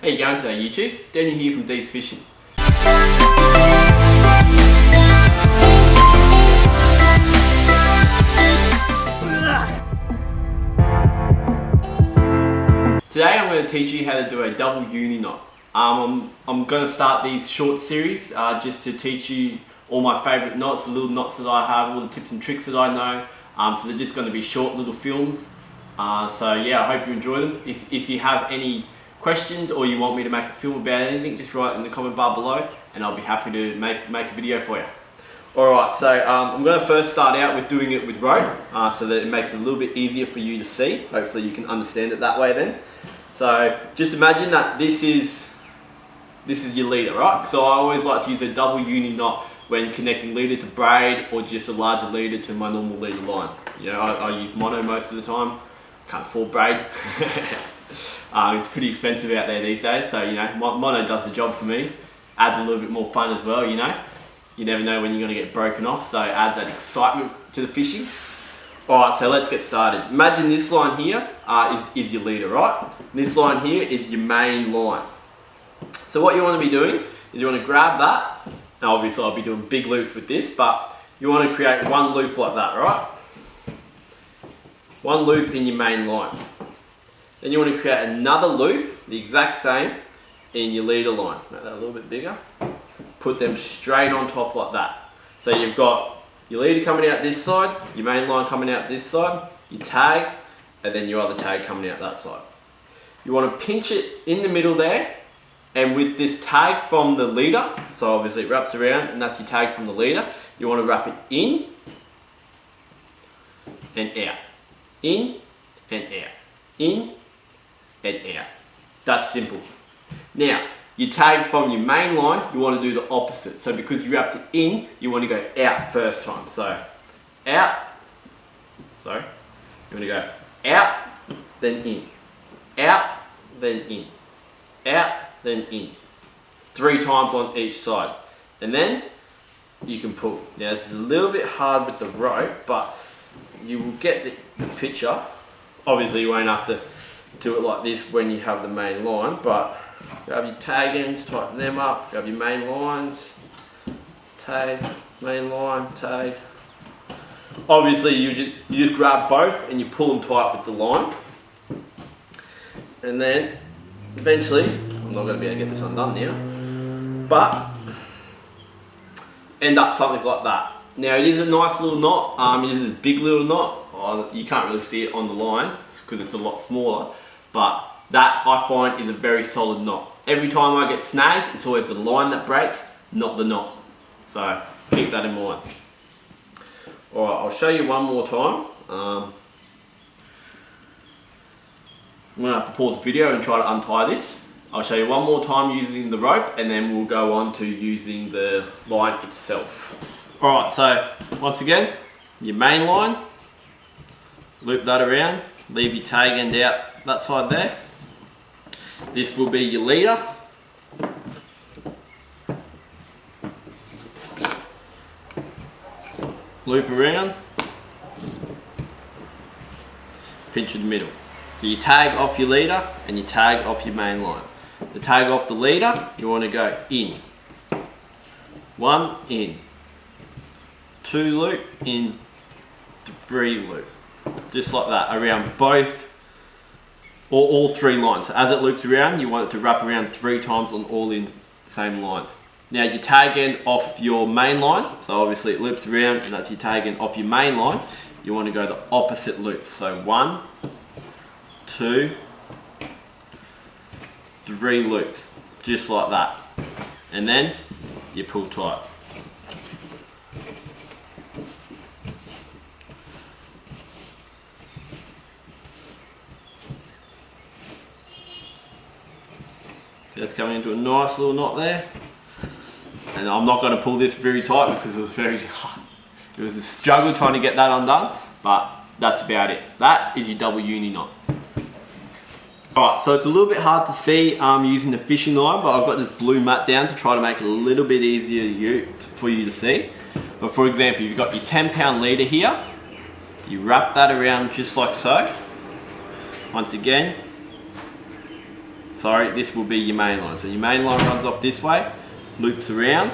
How you going today, YouTube? Daniel here from D's Fishing. Today I'm going to teach you how to do a double uni knot. I'm going to start these short series just to teach you all my favourite knots, the little knots that I have, all the tips and tricks that I know. So they're just going to be short little films. So yeah, I hope you enjoy them. If you have any questions or you want me to make a film about anything, just write in the comment bar below and I'll be happy to make a video for you. Alright, so I'm going to first start out with doing it with rope so that it makes it a little bit easier for you to see. Hopefully you can understand it that way then. So just imagine that this is your leader, right? So I always like to use a double uni knot when connecting leader to braid or just a larger leader to my normal leader line. You know, I use mono most of the time. Can't afford braid. It's pretty expensive out there these days, so you know, mono does the job for me. Adds a little bit more fun as well, you know. You never know when you're going to get broken off, so it adds that excitement to the fishing. Alright, so let's get started. Imagine this line here is your leader, right? This line here is your main line. So what you want to be doing is you want to grab that. Now obviously I'll be doing big loops with this, but you want to create one loop like that, right? One loop in your main line. Then you want to create another loop, the exact same, in your leader line. Make that a little bit bigger. Put them straight on top like that. So you've got your leader coming out this side, your main line coming out this side, your tag, and then your other tag coming out that side. You want to pinch it in the middle there, and with this tag from the leader, so obviously it wraps around and that's your tag from the leader, you want to wrap it in and out. In and out. In and out. That's simple. Now, your tag from your main line, you want to do the opposite. So because you wrapped it in, you want to go out first time. So out, sorry, you want to go out, then in. Out, then in. Out, then in. 3 times on each side. And then you can pull. Now this is a little bit hard with the rope, but you will get the picture. Obviously you won't have to do it like this when you have the main line, but grab your tag ends, tighten them up, grab your main lines, tag, main line, tag. Obviously you just grab both and you pull them tight with the line. And then eventually, I'm not going to be able to get this undone now, but end up something like that. Now it is a nice little knot, it is a big little knot. You can't really see it on the line because it's a lot smaller, but that I find is a very solid knot. Every time I get snagged, it's always the line that breaks, not the knot. So keep that in mind. Alright, I'll show you one more time. I'm going to have to pause the video and try to untie this. I'll show you one more time using the rope and then we'll go on to using the line itself. Alright, so once again, your main line, loop that around, leave your tag end out that side there. This will be your leader. Loop around, pinch in the middle. So you tag off your leader and you tag off your main line. The tag off the leader, you want to go in. 1 in. 2 loop in, 3 loop. Just like that, around both, or all 3 lines. So as it loops around, you want it to wrap around 3 times on all the same lines. Now your tag end off your main line, so obviously it loops around and that's your tag end off your main line. You want to go the opposite loop. So 1, 2, 3 loops, just like that. And then you pull tight. That's coming into a nice little knot there. And I'm not going to pull this very tight because it was very hard. It was a struggle trying to get that undone, but that's about it. That is your double uni knot. Alright, so it's a little bit hard to see using the fishing line, but I've got this blue mat down to try to make it a little bit easier for you to see. But for example, you've got your 10-pound leader here. You wrap that around just like so. Once again, sorry, this will be your main line. So your main line runs off this way, loops around,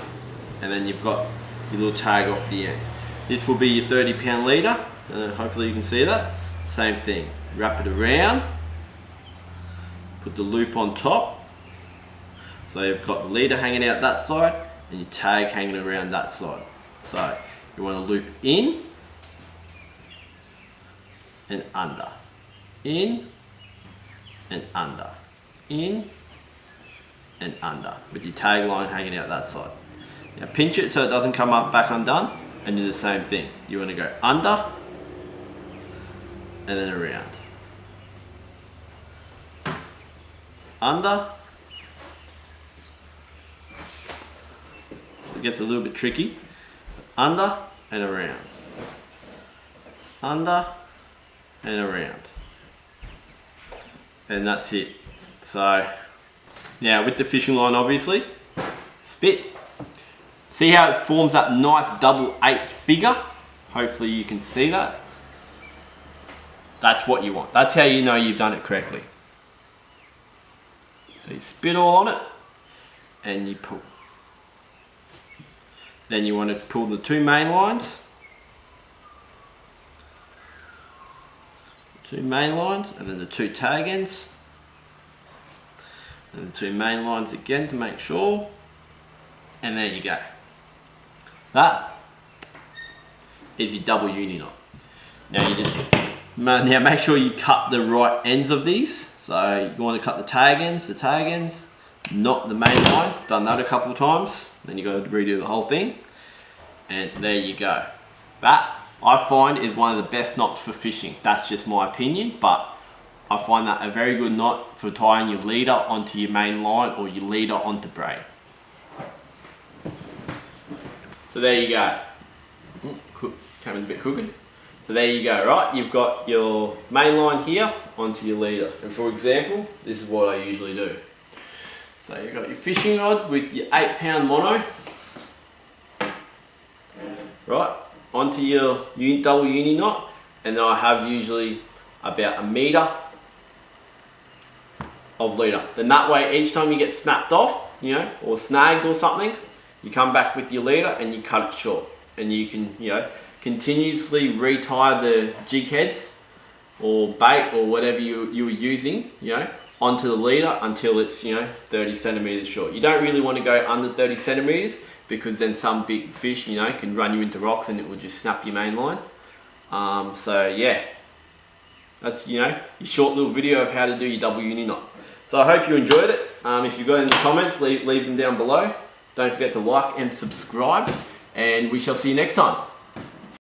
and then you've got your little tag off the end. This will be your 30-pound leader, and hopefully you can see that. Same thing, wrap it around, put the loop on top. So you've got the leader hanging out that side, and your tag hanging around that side. So you want to loop in and under, in and under, in and under, with your tag line hanging out that side. Now pinch it so it doesn't come up back undone, and do the same thing. You want to go under and then around. Under. It gets a little bit tricky. Under and around. Under and around. And that's it. So now with the fishing line, obviously, spit. See how it forms that nice double 8 figure? Hopefully you can see that. That's what you want. That's how you know you've done it correctly. So you spit all on it and you pull. Then you want to pull the 2 main lines. 2 main lines, and then the 2 tag ends. And the 2 main lines again to make sure. And there you go. That is your double uni knot. Now make sure you cut the right ends of these. So you want to cut the tag ends, not the main line. Done that a couple of times. Then you got to redo the whole thing. And there you go. That I find is one of the best knots for fishing. That's just my opinion, but I find that a very good knot for tying your leader onto your main line or your leader onto braid. So there you go. Camera's a bit crooked. So there you go, right? You've got your main line here onto your leader. And for example, this is what I usually do. So you've got your fishing rod with your 8-pound mono, right, onto your double uni knot, and then I have usually about 1 meter of leader. Then that way, each time you get snapped off, you know, or snagged or something, you come back with your leader and you cut it short, and you can, you know, continuously retie the jig heads or bait or whatever you were using, you know, onto the leader until it's, you know, 30 centimeters short. You don't really want to go under 30 centimeters because then some big fish, you know, can run you into rocks and it will just snap your main line. So yeah, that's, you know, your short little video of how to do your double uni knot. So I hope you enjoyed it. If you've got any comments, leave them down below. Don't forget to like and subscribe, and we shall see you next time.